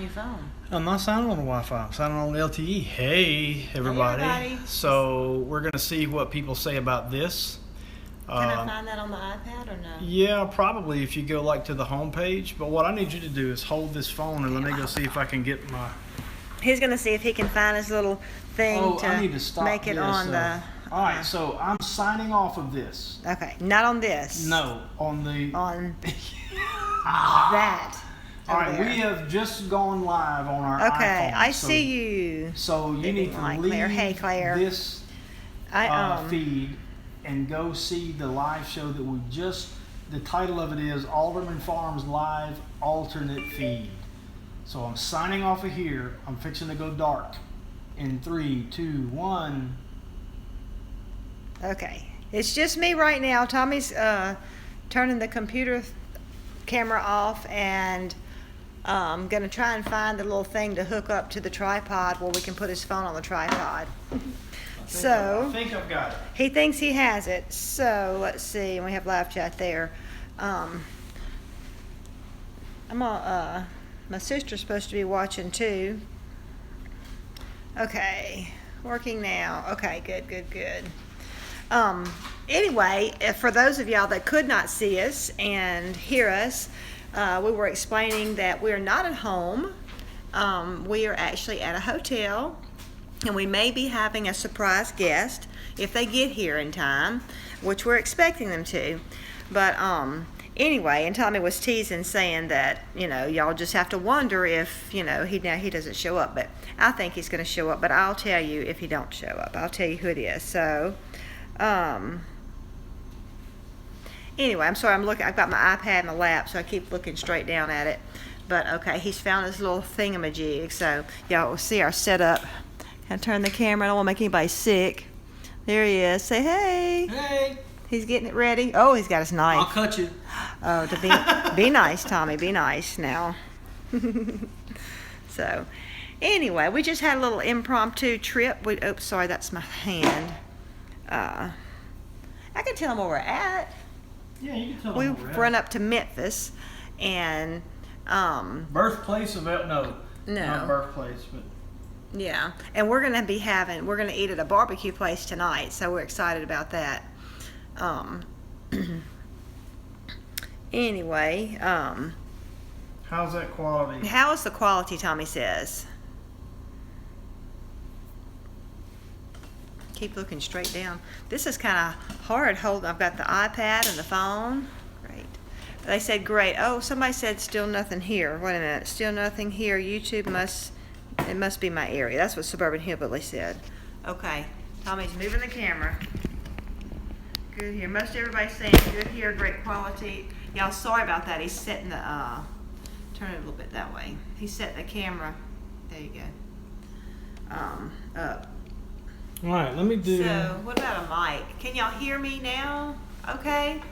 your phone? I'm not signing on the Wi-Fi. I'm signing on LTE. Hey, everybody. Hey, everybody. So we're going to see what people say about this. Can I find that on the iPad or no? Yeah, probably if you go like to the home page. But what I need you to do is hold this phone and let me go see if I can get my... He's going to see if he can find his little thing I need to stop make it this, on the... All right, so I'm signing off of this. Okay, not on this. No, on the... On that. All right, we have just gone live on our iPhone. Okay, I see you. So you need to leave Claire. Hey, Claire. this feed and go see the live show that we just... The title of it is AldermanFarms Live Alternate Feed. So I'm signing off of here. I'm fixing to go dark. In 3, 2, 1... Okay, it's just me right now. Tommy's turning the computer camera off, and I'm gonna try and find the little thing to hook up to the tripod where we can put his phone on the tripod. I think I've got it. He thinks he has it. So let's see, and we have live chat there. My sister's supposed to be watching too. Okay, working now. Okay, good. Anyway, for those of y'all that could not see us and hear us, we were explaining that we're not at home. We are actually at a hotel, and we may be having a surprise guest if they get here in time, which we're expecting them to. But anyway, and Tommy was teasing, saying that, y'all just have to wonder if, he doesn't show up. But I think he's going to show up, but I'll tell you if he don't show up. I'll tell you who it is. So... anyway, I'm sorry, I've got my iPad in my lap, so I keep looking straight down at it. But okay, he's found his little thingamajig, so y'all will see our setup. Can I turn the camera? I don't want to make anybody sick. There he is. Say hey. Hey. He's getting it ready. Oh, he's got his knife. I'll cut you. Oh, be nice, Tommy. Be nice now. So, anyway, we just had a little impromptu trip. Oops, sorry, that's my hand. I can tell them where we're at. Yeah, you can tell We them where we're at. run up to Memphis, and birthplace of No. not birthplace, but yeah, and we're gonna eat at a barbecue place tonight, so we're excited about that. Anyway, how's that quality? how is the quality? Tommy says. Keep looking straight down. This is kind of hard holding. I've got the iPad and the phone. Great. They said great. Oh, somebody said still nothing here. Wait a minute. Still nothing here. YouTube must be my area. That's what Suburban Hillbilly said. Okay. Tommy's moving the camera. Good here. Most everybody's saying good here, great quality. Y'all, sorry about that. He's setting the turn it a little bit that way. He's setting the camera. There you go. Up. All right, let me do... So, what about a mic? Can y'all hear me now? Okay.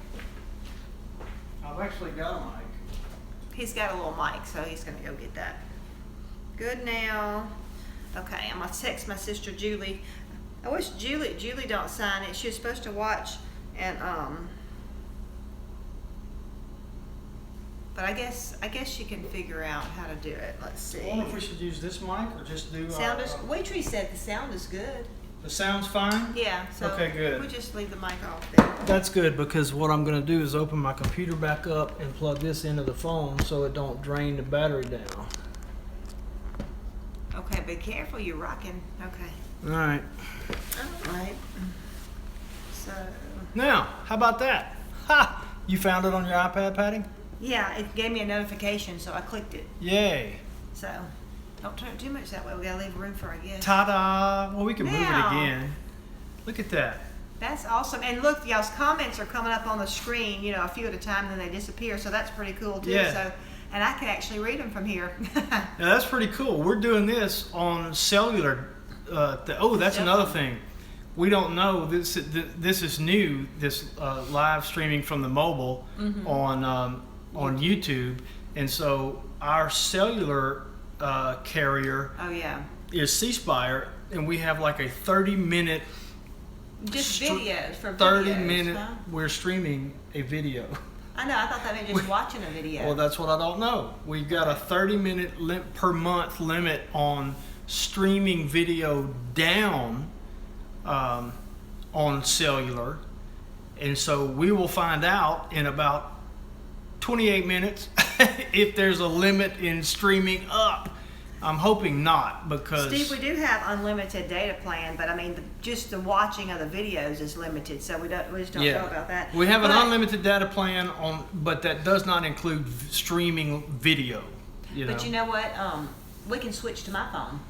I've actually got a mic. He's got a little mic, so he's going to go get that. Good now. Okay, I'm going to text my sister Julie. I wish Julie don't sign it. She was supposed to watch, and but I guess she can figure out how to do it. Let's see. I wonder if we should use this mic or just do... Waitree said the sound is good. The sound's fine? Yeah. So okay, good. We just leave the mic off there. That's good, because what I'm going to do is open my computer back up and plug this into the phone so it don't drain the battery down. Okay, be careful. You're rocking. Okay. All right. All right. So. Now, how about that? Ha! You found it on your iPad, Patty? Yeah, it gave me a notification, so I clicked it. Yay. So, don't turn it too much that way. We gotta leave room for our guests. Ta-da! Well, we can move it Now. again. Look at that. That's awesome. And look, y'all's comments are coming up on the screen, a few at a time, and then they disappear. So that's pretty cool too. Yeah. So, and I can actually read them from here. Now, that's pretty cool. We're doing this on cellular. That's another thing. We don't know. This is new. This live streaming from the mobile on YouTube, and so our cellular carrier is C Spire, and we have like a 30-minute just videos for 30 videos, minute huh? we're streaming a video. I know. I thought that meant just watching a video. Well, that's what I don't know. We've got a 30-minute per month limit on streaming video down on cellular. And so we will find out in about 28 minutes if there's a limit in streaming up. I'm hoping not, because Steve, we do have unlimited data plan, but I mean, just the watching of the videos is limited, so we just don't know about that. We have an unlimited data plan but that does not include streaming video. But you know what? We can switch to my phone,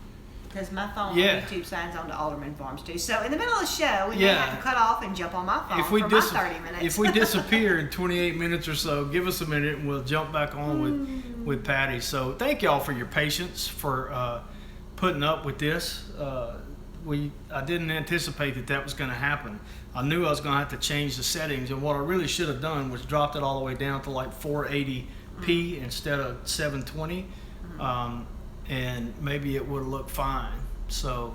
because my phone on YouTube signs on to AldermanFarms too. So in the middle of the show, we may have to cut off and jump on my phone for my 30 minutes. If we disappear in 28 minutes or so, give us a minute and we'll jump back on with Patty. So thank y'all for your patience, for putting up with this. I didn't anticipate that was going to happen. I knew I was going to have to change the settings, and what I really should have done was dropped it all the way down to like 480p instead of 720. And maybe it would have looked fine. So,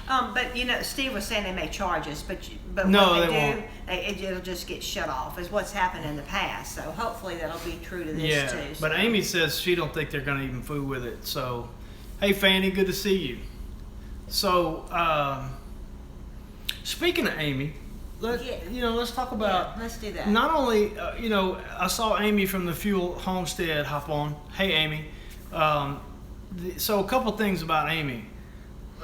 but Steve was saying they may charge us, but no, what they won't. It'll just get shut off, is what's happened in the past. So hopefully that'll be true to this too. So. But Amy says she don't think they're going to even fool with it. So, hey Fanny, good to see you. So, speaking of Amy, let's talk about. Let's do that. Not only, I saw Amy from the Fuel Homestead hop on. Hey Amy. So a couple things about Amy.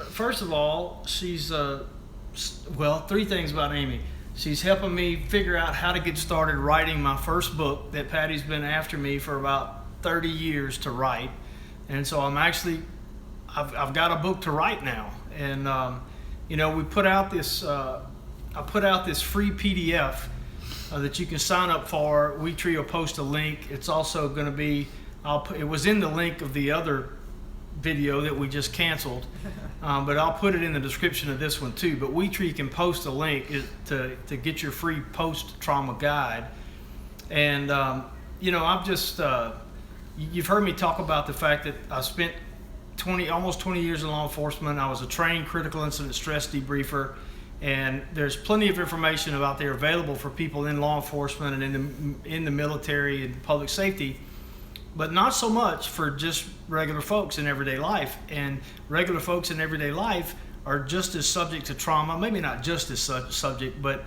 First of all, she's three things about Amy. She's helping me figure out how to get started writing my first book that Patty's been after me for about 30 years to write. And so I've got a book to write now. And we put out this I put out this free PDF that you can sign up for. WeTree will post a link. It's also going to be it was in the link of the other video that we just canceled, but I'll put it in the description of this one too. But WeTree can post a link to get your free post-trauma guide. And I've just you've heard me talk about the fact that I spent almost 20 years in law enforcement. I was a trained critical incident stress debriefer, and there's plenty of information out there available for people in law enforcement and in the military and public safety, but not so much for just regular folks in everyday life. And regular folks in everyday life are just as subject to trauma, maybe not just as subject, but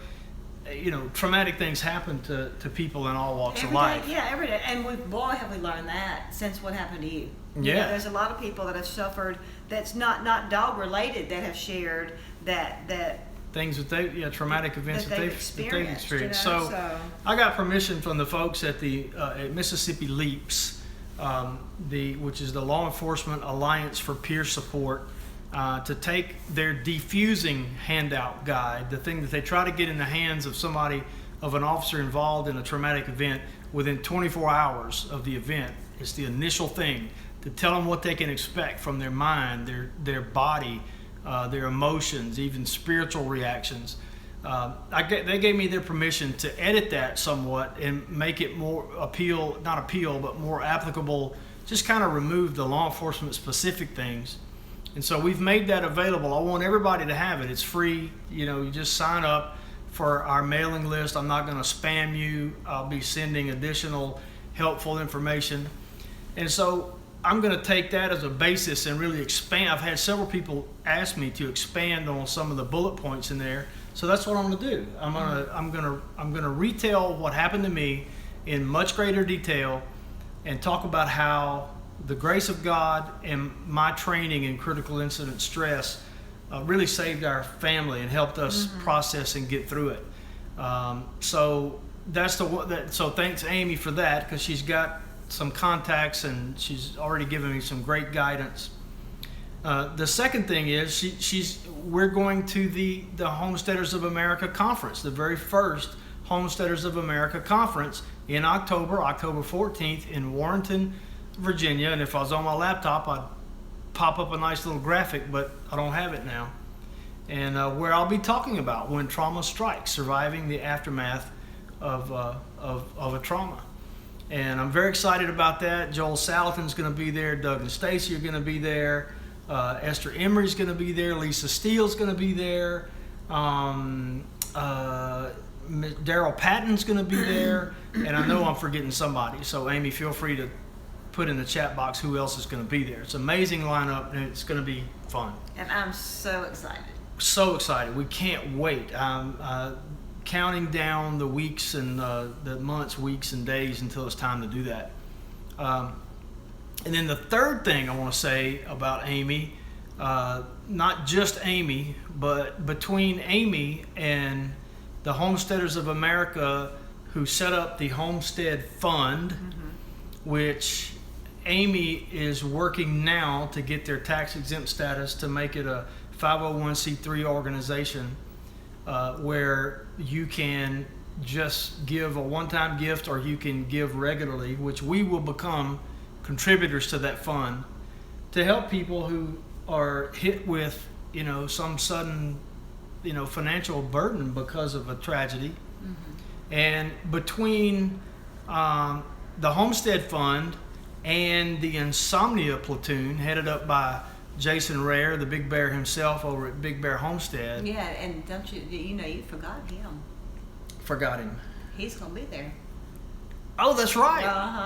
traumatic things happen to people in all walks of life. Yeah, every day. And have we learned that since what happened to you. There's a lot of people that have suffered that's not dog related that have shared that things that traumatic events that they've experienced. So I got permission from the folks at the at Mississippi LEAPS, which is the Law Enforcement Alliance for Peer Support, to take their defusing handout guide, the thing that they try to get in the hands of an officer involved in a traumatic event within 24 hours of the event. It's the initial thing to tell them what they can expect from their mind, their body, their emotions, even spiritual reactions. They gave me their permission to edit that somewhat and make it more but more applicable, just kind of remove the law enforcement specific things. And so we've made that available. I want everybody to have it. It's free. You just sign up for our mailing list. I'm not going to spam you. I'll be sending additional helpful information. And so I'm going to take that as a basis and really expand. I've had several people ask me to expand on some of the bullet points in there. So that's what I'm going to do. I'm going to retell what happened to me in much greater detail and talk about how the grace of God and my training in critical incident stress really saved our family and helped us process and get through it. So thanks Amy for that, because she's got some contacts and she's already given me some great guidance. The second thing is we're going to the Homesteaders of America conference, the very first Homesteaders of America conference in October 14th in Warrenton, Virginia. And if I was on my laptop, I'd pop up a nice little graphic, but I don't have it now. And where I'll be talking about when trauma strikes, surviving the aftermath of a trauma. And I'm very excited about that. Joel Salatin's going to be there. Doug and Stacy are going to be there. Esther Emery's going to be there. Lisa Steele's going to be there. Daryl Patton's going to be there, and I know I'm forgetting somebody. So Amy, feel free to put in the chat box who else is going to be there. It's an amazing lineup, and it's going to be fun. And I'm so excited. So excited. We can't wait. Counting down the weeks and the months, weeks, and days until it's time to do that. And then the third thing I want to say about Amy, not just Amy, but between Amy and the Homesteaders of America who set up the Homestead Fund, which Amy is working now to get their tax exempt status to make it a 501c3 organization where you can just give a one-time gift or you can give regularly, which we will become contributors to that fund to help people who are hit with, some sudden, financial burden because of a tragedy. And between the Homestead Fund and the Insomnia Platoon, headed up by Jason Rare, the Big Bear himself over at Big Bear Homestead. Yeah, and don't you forgot him. Forgot him. He's going to be there. Oh, that's right.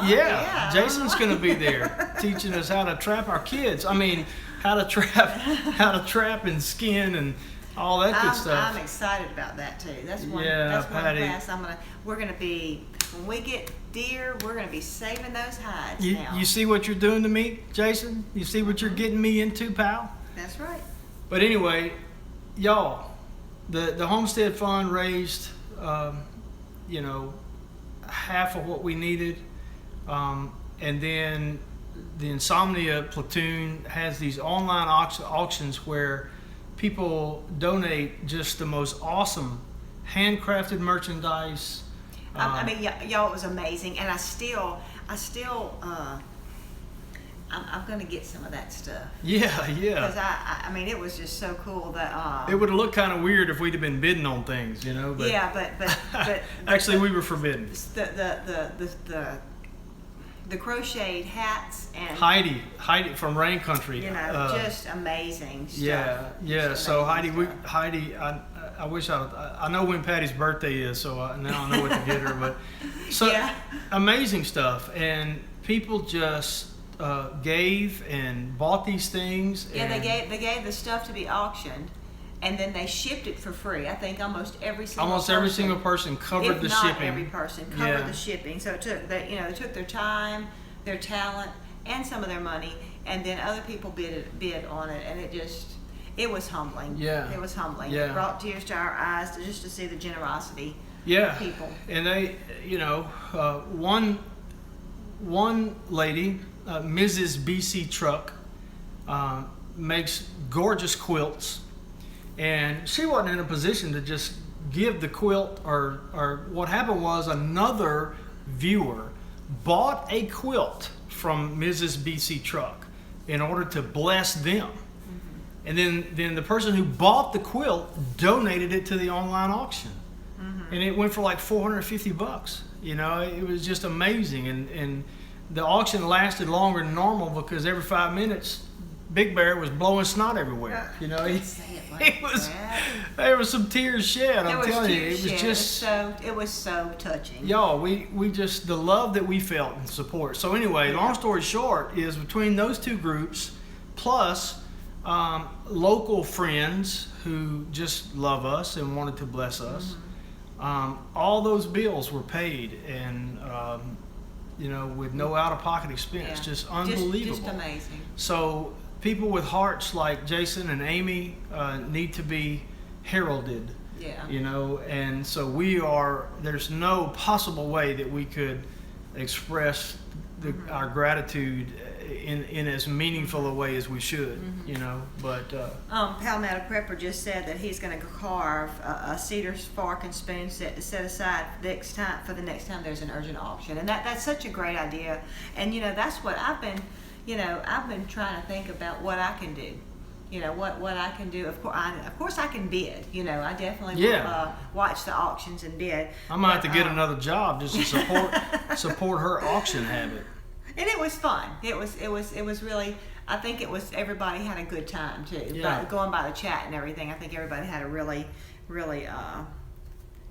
Yeah. Jason's going to be there teaching us how to trap our kids. I mean, how to trap and skin and all that good stuff. I'm excited about that too. That's one. Yeah, that's one Patty. class we're gonna be when we get deer. We're gonna be saving those hides now. You see what you're doing to me, Jason? You see what you're getting me into, pal? That's right. But anyway, y'all, the Homestead Fund raised, half of what we needed, and then the Insomnia Platoon has these online auctions where people donate just the most awesome handcrafted merchandise. Y'all, it was amazing, and I'm gonna get some of that stuff. Yeah. Because I mean, it was just so cool that it would have looked kind of weird if we'd have been bidding on things, But yeah, but actually, we were forbidden. The crocheted hats and Heidi from Rain Country. Just amazing stuff. Yeah. So Heidi, I wish I know when Patty's birthday is, so now I know what to get her. But amazing stuff, and people just gave and bought these things. Yeah, they gave the stuff to be auctioned, and then they shipped it for free. I think almost every single person covered the shipping. Every person covered the shipping. So it took they took their time, their talent, and some of their money, and then other people bid on it, and it was humbling. Yeah, it was humbling. Yeah. It brought tears to our eyes just to see the generosity. Yeah, of people. And they, one lady, Mrs. BC Truck, makes gorgeous quilts. And she wasn't in a position to just give the quilt, or what happened was another viewer bought a quilt from Mrs. BC Truck in order to bless them. And then the person who bought the quilt donated it to the online auction. And it went for like $450. It was just amazing. And the auction lasted longer than normal because every 5 minutes Big Bear was blowing snot everywhere. There was some tears shed. I'm telling you, it was so touching. Y'all, we just, the love that we felt and support. So anyway, long story short is between those two groups, plus local friends who just love us and wanted to bless us, all those bills were paid, and with no out-of-pocket expense. Just unbelievable. Just amazing. So people with hearts like Jason and Amy need to be heralded. Yeah. And so there's no possible way that we could express our gratitude in as meaningful a way as we should, but Palmetto Prepper just said that he's going to carve a cedar fork and spoon set to set aside for the next time there's an urgent auction, and that's such a great idea. And that's what I've been trying to think about what I can do. What I can do. Of course I can bid. I definitely will watch the auctions and bid. I might have to get another job just to support her auction habit. And it was fun. It was really. I think everybody had a good time too. Yeah. But going by the chat and everything, I think everybody had a really, really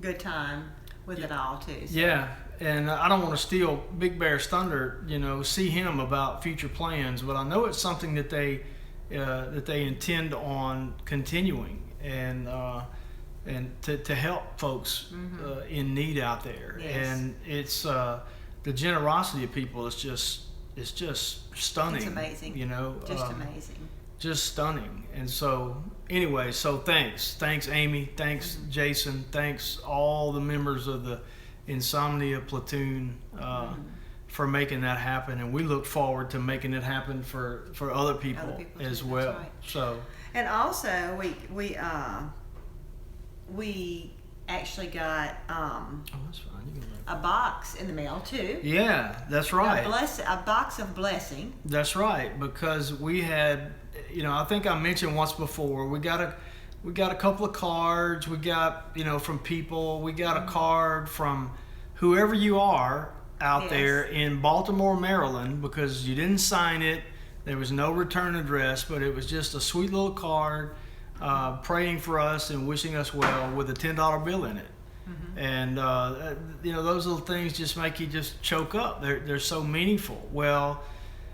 good time with it all too. So. Yeah, and I don't want to steal Big Bear's thunder, see him about future plans, but I know it's something that they intend on continuing and to help folks in need out there. Yes. And it's the generosity of people is just stunning. It's amazing. Just amazing. Just stunning. And so anyway, thanks Amy, thanks Jason, thanks all the members of the Insomnia Platoon for making that happen, and we look forward to making it happen for other people as too, well. that's right. So, and also we actually got that's fine. You can a box in the mail too. Yeah, that's right. A box of blessing. That's right, because we had, I think I mentioned once before, we got a couple of cards. We got, from people. We got a card from whoever you are out there in Baltimore, Maryland, because you didn't sign it. There was no return address, but it was just a sweet little card praying for us and wishing us well with a $10 bill in it. And those little things just make you just choke up. They're so meaningful. Well,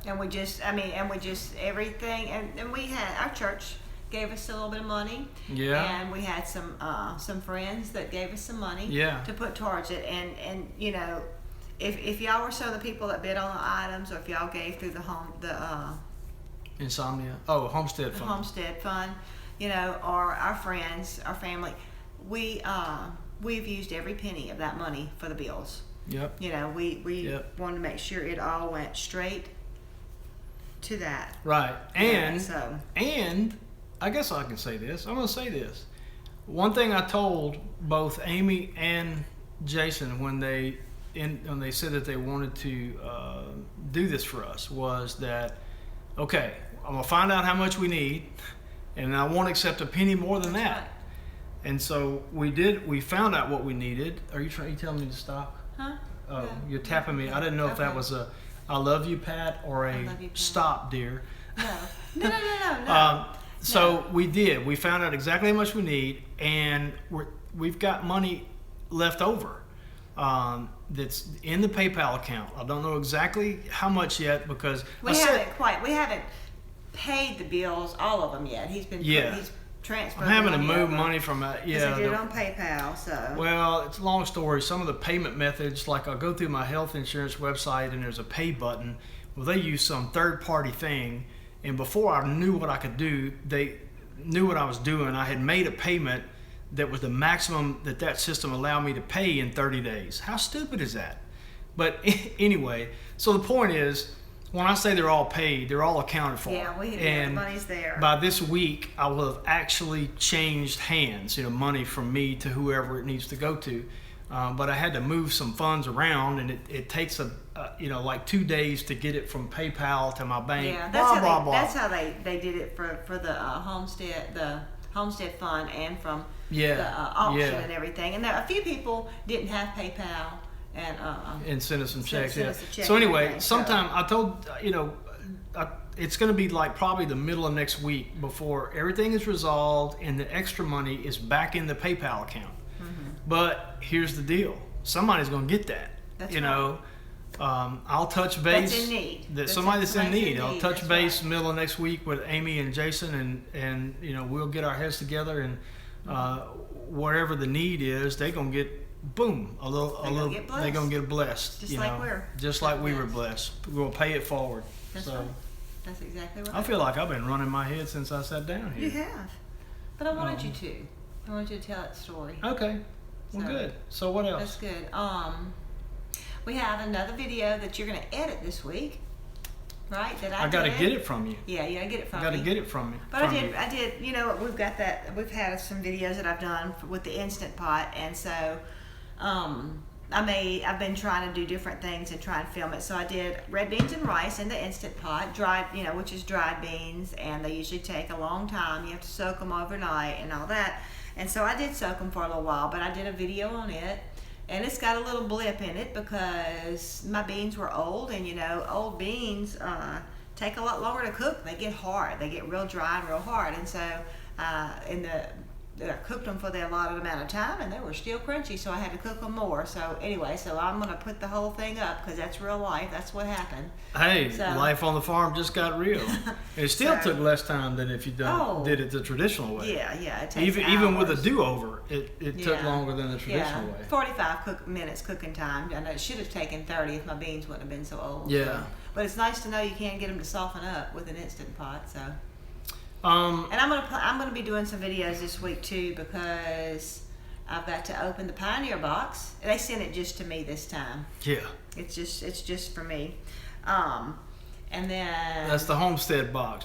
and we just everything, and we had our church gave us a little bit of money. Yeah. And we had some friends that gave us some money. Yeah. To put towards it, and if y'all were some of the people that bid on the items, or if y'all gave through the Insomnia. Oh, Homestead Fund. Homestead Fund, or our friends, our family, we've used every penny of that money for the bills. Yep. We wanted to make sure it all went straight to that. Right. And so. And I guess I can say this. I'm going to say this. One thing I told both Amy and Jason when they said that they wanted to do this for us was that, okay, I'm going to find out how much we need, and I won't accept a penny more than that. Right. And so we did. We found out what we needed. Are you telling me to stop? Huh? Oh, Yeah. You're tapping me. I didn't know if that was a "I love you, Pat" or a love you, Pat. "Stop, dear." No. So we did. We found out exactly how much we need, and we've got money left over that's in the PayPal account. I don't know exactly how much yet because we haven't paid the bills, all of them yet. He's transferred. I'm having to money move over. money from He did it on PayPal. So. Well, it's a long story. Some of the payment methods, like I'll go through my health insurance website and there's a pay button. Well, they use some third-party thing, and before I knew what I could do, they knew what I was doing. I had made a payment that was the maximum that system allowed me to pay in 30 days. How stupid is that? But anyway, so the point is, when I say they're all paid, they're all accounted for. Yeah, the money's there. By this week, I will have actually changed hands, money from me to whoever it needs to go to. But I had to move some funds around, and it takes like 2 days to get it from PayPal to my bank. Yeah, blah. That's how they did it for the homestead fund and from the auction and everything. And a few people didn't have PayPal and send us some checks. send us a check So anyway, and sometime I told it's going to be like probably the middle of next week before everything is resolved and the extra money is back in the PayPal account. But here's the deal: somebody's going to get that. That's right. I'll touch base. That's in need. Somebody that's in need. I'll touch That's base right. middle of next week with Amy and Jason, and we'll get our heads together, and whatever the need is, they're gonna get boom a little. They're gonna get blessed. Just like we were blessed. We're gonna pay it forward. That's so right. That's exactly right. I feel like I've been running my head since I sat down here. You have, but I wanted you to. I wanted you to tell that story. Okay. Well, good. So what else? That's good. We have another video that you're going to edit this week, right? I got to get it from you. Yeah, you got to get it from me. I got to get it from me. But I did. We've got that. We've had some videos that I've done with the Instant Pot, and so I've been trying to do different things and try and film it. So I did red beans and rice in the Instant Pot, dried, which is dried beans, and they usually take a long time. You have to soak them overnight and all that. And so I did soak them for a little while, but I did a video on it, and it's got a little blip in it because my beans were old, and old beans take a lot longer to cook. They get hard. They get real dry and real hard. And so in the I cooked them for the allotted amount of time, and they were still crunchy, so I had to cook them more. So anyway, so I'm going to put the whole thing up because that's real life. That's what happened. Hey, So- life on the farm just got real. It still So- took less time than if you did it the traditional way. Yeah, it takes Even with a hours. do-over, it took Yeah. longer than the traditional way. 45 minutes cooking time. I know it should have taken 30 if my beans wouldn't have been so old. Yeah. So. But it's nice to know you can get them to soften up with an Instant Pot. So. Um, And I'm gonna be doing some videos this week too because I've got to open the Pioneer box. They sent it just to me this time. yeah, It's just for me. And then that's the Homestead box.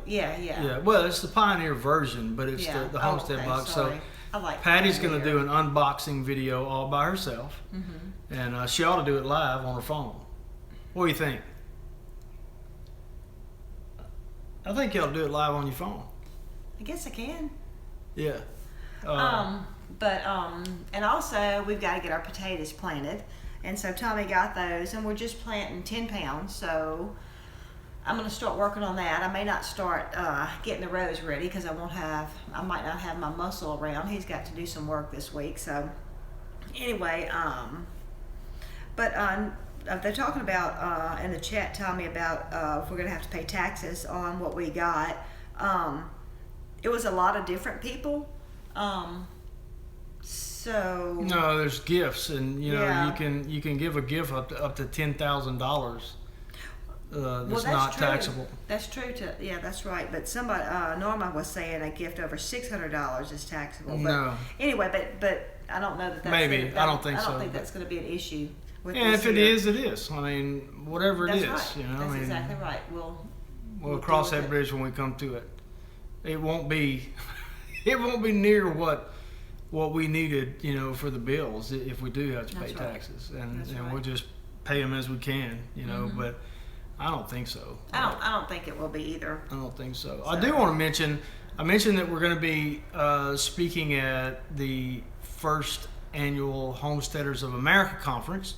yeah. Well, it's the Pioneer version, but it's Yeah. the Homestead Okay, box. sorry. So I like Patty's going to Pioneer. do an unboxing video all by herself, and she ought to do it live on her phone. What do you think? I think you ought to do it live on your phone. I guess I can. Yeah. And also we've got to get our potatoes planted, and so Tommy got those, and we're just planting 10 pounds. So I'm going to start working on that. I may not start getting the rows ready because I might not have my muscle around. He's got to do some work this week. So anyway, they're talking about in the chat, Tommy, about if we're going to have to pay taxes on what we got. It was a lot of different people. So No, there's gifts, and Yeah. you can give a gift up to $10,000. That's not true. taxable. That's true. That's right. But somebody, Norma was saying a gift over $600 is taxable. But No. Anyway, but I don't know that. That's Maybe. gonna- I don't think I don't so, think but- that's going to be an issue. With And this if it year. is, it is. I mean, whatever it That's is, right. you know. That's I mean, exactly right. we'll deal cross with that it. bridge when we come to it. It won't be, it won't be near what we needed, for the bills if we do have to pay That's right. taxes, and That's we'll right. just pay them as we can, But I don't think so. I don't think it will be either. I don't think so. I do want to mention. I mentioned that we're going to be speaking at the first annual Homesteaders of America conference,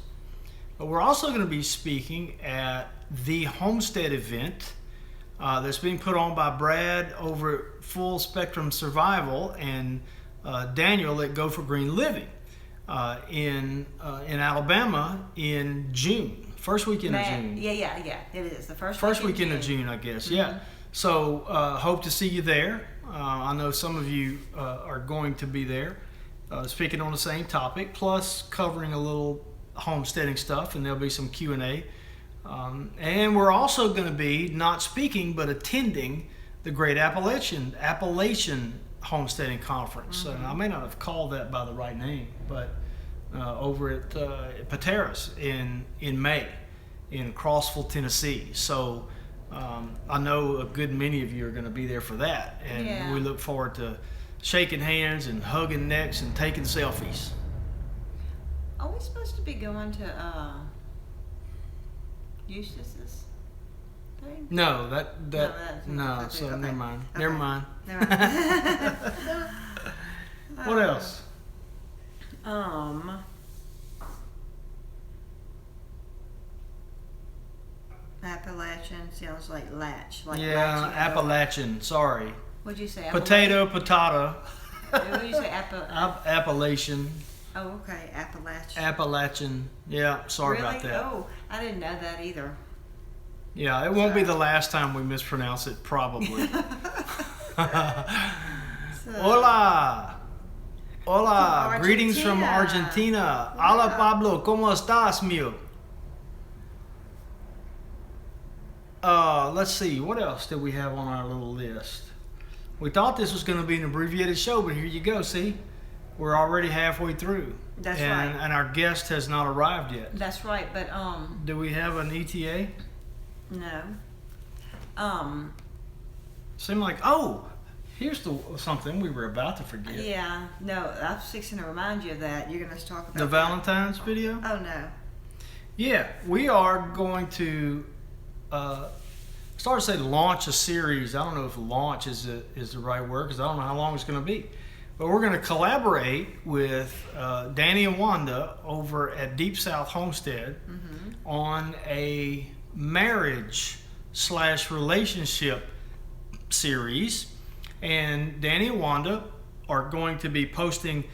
but we're also going to be speaking at the Homestead event that's being put on by Brad over at Full Spectrum Survival and Daniel at Go for Green Living in Alabama in June, first weekend of June. Yeah. It is the First weekend of June, I guess. Yeah. So hope to see you there. I know some of you are going to be there, speaking on the same topic, plus covering a little homesteading stuff, and there'll be some Q&A. And we're also going to be not speaking, but attending the Great Appalachian Homesteading Conference. I may not have called that by the right name, but over at Pateras in May in Crossville, Tennessee. So I know a good many of you are going to be there for that, and Yeah. we look forward to shaking hands and hugging necks and taking selfies. Are we supposed to be going to Eustace's thing? No, No, so okay. never mind. Okay. Never mind. Never mind. What else? Appalachian sounds like latch. Like Yeah, latching over. Appalachian. Sorry. What'd you say? Potato, patata. What'd you say? Appalachian. Oh, okay. Appalachian. Appalachian. Yeah, sorry Really? about that. Oh, I didn't know that either. Yeah, it won't be the last time we mispronounce it, probably. Hola. Hola. From Greetings from Argentina. Argentina. Hola, Pablo. ¿Cómo estás, mío? Let's see. What else did we have on our little list? We thought this was going to be an abbreviated show, but here you go. See? We're already halfway through. That's and, right. And our guest has not arrived yet. That's right, but Do we have an ETA? no. Seemed like, here's something we were about to forget. Yeah, no, I was fixing to remind you of that. You're going to talk about The that. Valentine's video? Oh, no. Yeah, we are going to start to say launch a series. I don't know if launch is the right word because I don't know how long it's going to be. But we're going to collaborate with Danny and Wanda over at Deep South Homestead on a marriage/relationship series. And Danny and Wanda are going to be posting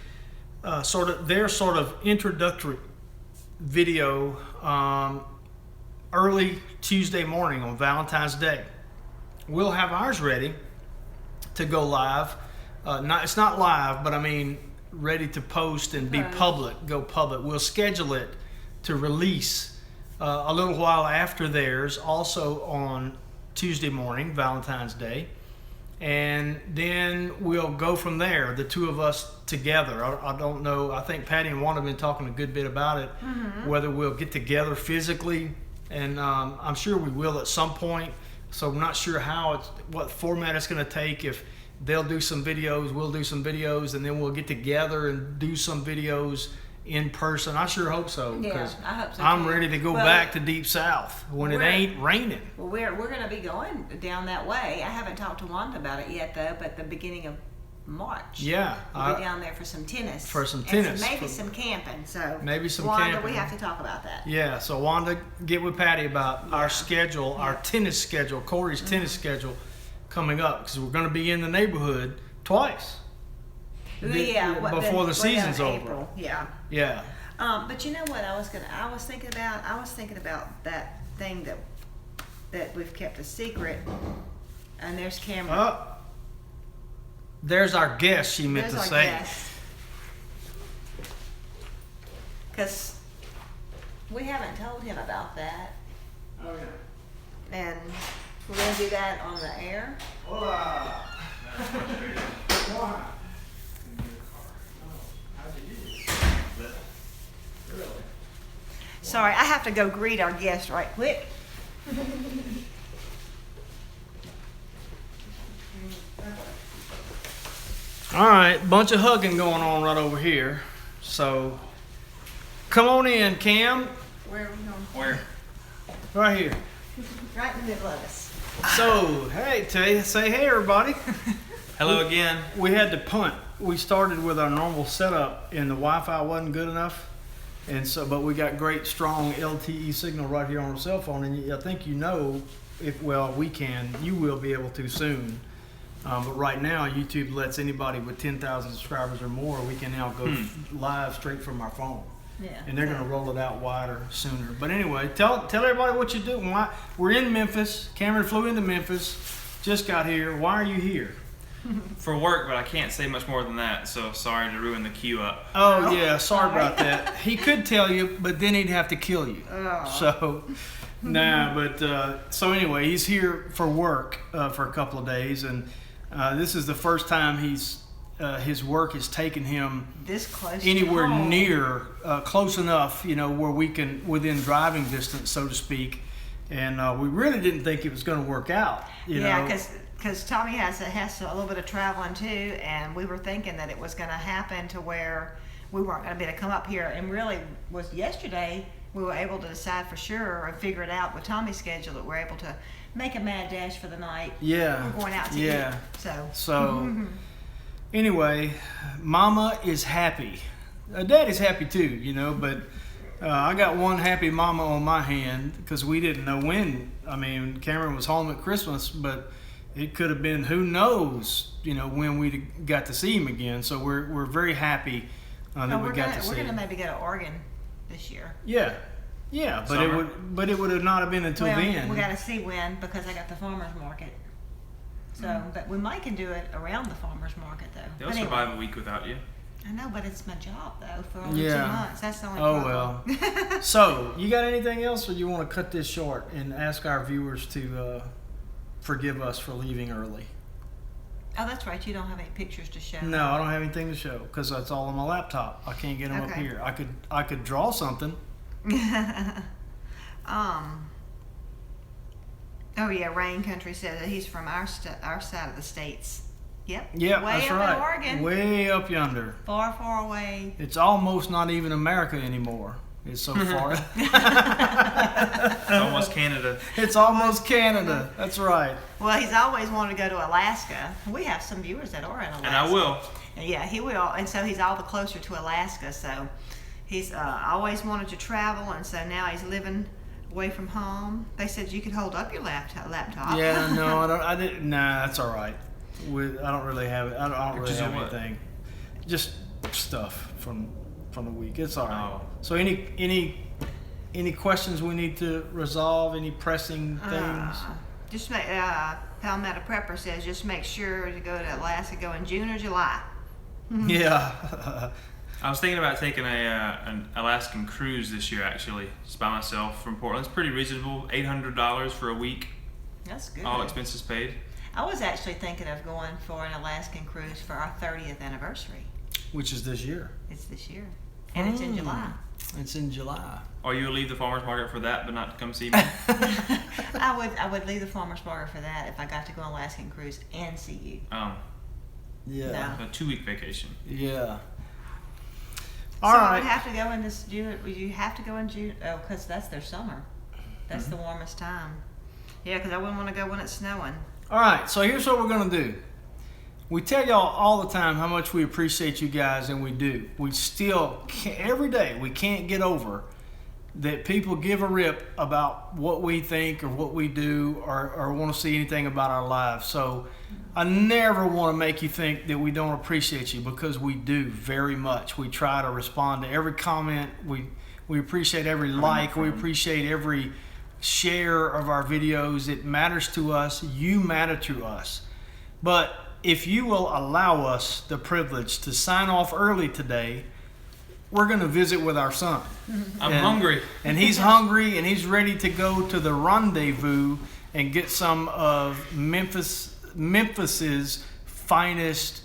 their sort of introductory video early Tuesday morning on Valentine's Day. We'll have ours ready to go live. It's not live, but I mean ready to post and be go public. We'll schedule it to release a little while after theirs, also on Tuesday morning, Valentine's Day. And then we'll go from there, the two of us together. I don't know. I think Patty and Wanda have been talking a good bit about it, whether we'll get together physically. And I'm sure we will at some point. So I'm not sure what format it's going to take. If they'll do some videos, we'll do some videos, and then we'll get together and do some videos in person. I sure hope so. Yeah, I hope so. I'm ready to go back to Deep South when it ain't raining. Well, we're going to be going down that way. I haven't talked to Wanda about it yet, though, but the beginning of March. Yeah. We'll be down there for some tennis. And maybe some camping. So maybe some Wanda, camping. we have to talk about that. Yeah, so Wanda, get with Patty about our schedule, our tennis schedule, Corey's tennis schedule coming up, because we're going to be in the neighborhood twice. Before the season's over. April. Yeah. Yeah. But you know what I was thinking about? I was thinking about that thing that we've kept a secret. And there's Cameron. There's our guest, she meant to say. Because we haven't told him about that. Oh, yeah. And we're going to do that on the air. Hola. Sorry, I have to go greet our guest right quick. All right, bunch of hugging going on right over here. So, come on in, Cam. Where are we going? Where? Right here. Right in the middle of us. So, hey, say hey, everybody. Hello again. We had to punt. We started with our normal setup, and the Wi-Fi wasn't good enough, and so, but we got great, strong LTE signal right here on the cell phone, and I think you will be able to soon. But right now, YouTube lets anybody with 10,000 subscribers or more, we can now go live straight from our phone. Yeah. And they're going to roll it out wider sooner. But anyway, tell everybody what you do. We're in Memphis. Cameron flew into Memphis, just got here. Why are you here? For work, but I can't say much more than that, so sorry to ruin the queue up. Oh, yeah, sorry about that. He could tell you, but then he'd have to kill you. Oh. So, so anyway, he's here for work for a couple of days, and this is the first time his work has taken him this close anywhere to home. near close enough, where we can, within driving distance, so to speak. And we really didn't think it was going to work out. Yeah, because Tommy has a little bit of traveling too, and we were thinking that it was going to happen to where we weren't going to be able to come up here. And really, was yesterday we were able to decide for sure and figure it out with Tommy's schedule that we're able to make a mad dash for the night. Yeah. We're going out to eat. So. Anyway, Mama is happy. Daddy's happy too, but I got one happy mama on my hand because we didn't know when. I mean, Cameron was home at Christmas, but it could have been who knows, when we got to see him again. So we're very happy that we got to see him. We're gonna maybe go to Oregon this year. Yeah, but it would not have been until then. We got to see when, because I got the farmers market. So, but we might can do it around the farmers market though. They'll survive a week without you. I know, but it's my job though for only 2 months. That's the only problem. well. So, you got anything else, or you want to cut this short and ask our viewers to forgive us for leaving early? Oh, that's right. You don't have any pictures to show. No, I don't have anything to show because that's all on my laptop. I can't get them up here. I could draw something. Oh yeah, Rain Country said that he's from our side of the states. Yep. Yeah, way that's up right. in Oregon. Way up yonder. Far, far away. It's almost not even America anymore. It's so far. It's almost Canada. It's almost Canada. That's right. Well, he's always wanted to go to Alaska. We have some viewers that are in Alaska. And I will. Yeah, he will. And so he's all the closer to Alaska. So he's always wanted to travel, and so now he's living away from home. They said you could hold up your laptop. Yeah, no, I didn't. Nah, that's all right. I don't really have I don't really Just have what? anything. Just stuff from the week. It's all right. Oh. So any questions we need to resolve? Any pressing things? Just make, Palmetto Prepper says just make sure to go to Alaska, go in June or July. Yeah. I was thinking about taking an Alaskan cruise this year, actually, just by myself from Portland. It's pretty reasonable, $800 for a week, That's good. all expenses paid. I was actually thinking of going for an Alaskan cruise for our 30th anniversary. Which is this year. It's this year. And it's in July. It's in July. Or you'll leave the farmer's market for that, but not to come see me. I would leave the farmer's market for that if I got to go on Alaskan cruise and see you. Yeah. No. A 2-week vacation. Yeah. So All right. I would have to go in this June. Would you have to go in June? Oh, because that's their summer. That's the warmest time. Yeah, because I wouldn't want to go when it's snowing. All right, so here's what we're going to do. We tell y'all all the time how much we appreciate you guys, and we do. We still, every day, we can't get over that people give a rip about what we think or what we do or want to see anything about our lives. So I never want to make you think that we don't appreciate you, because we do very much. We try to respond to every comment. We appreciate every like. We appreciate every share of our videos. It matters to us. You matter to us. But if you will allow us the privilege to sign off early today, we're going to visit with our son. I'm hungry. And he's hungry, and he's ready to go to the rendezvous and get some of Memphis's finest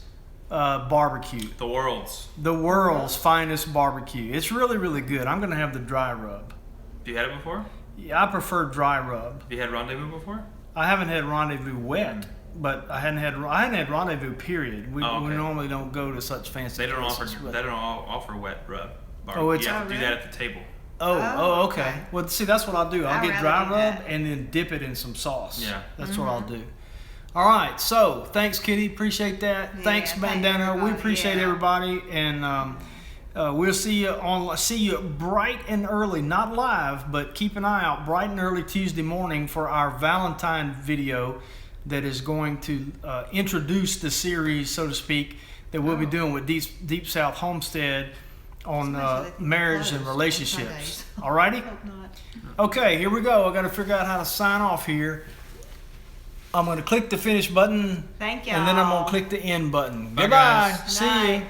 barbecue. The world's. The world's finest barbecue. It's really, really good. I'm going to have the dry rub. Have you had it before? Yeah, I prefer dry rub. Have you had rendezvous before? I haven't had rendezvous wet, but I hadn't had rendezvous period. We normally don't go to such fancy They don't places, offer. but- They don't offer wet rub. Oh, it's- you have to Oh, do that really? at the table. Oh, okay. okay. Well, see, that's what I'll do. I'll I'd get dry rather do rub that. and then dip it in some sauce. Yeah. That's what I'll do. All right. So, thanks, Kitty. Appreciate that. Yeah, Thanks, thanks, Bandana. We everybody. appreciate Yeah. everybody, and we'll see you bright and early, not live, but keep an eye out bright and early Tuesday morning for our Valentine video that is going to introduce the series, so to speak, that we'll be doing with Deep South Homestead on Somebody said they think marriage closed and on relationships. Sundays. All righty? Hope not. Okay, here we go. I got to figure out how to sign off here. I'm going to click the finish button, Thank y'all. and then I'm going to click the end button. Bye, Goodbye. guys. See you. Night.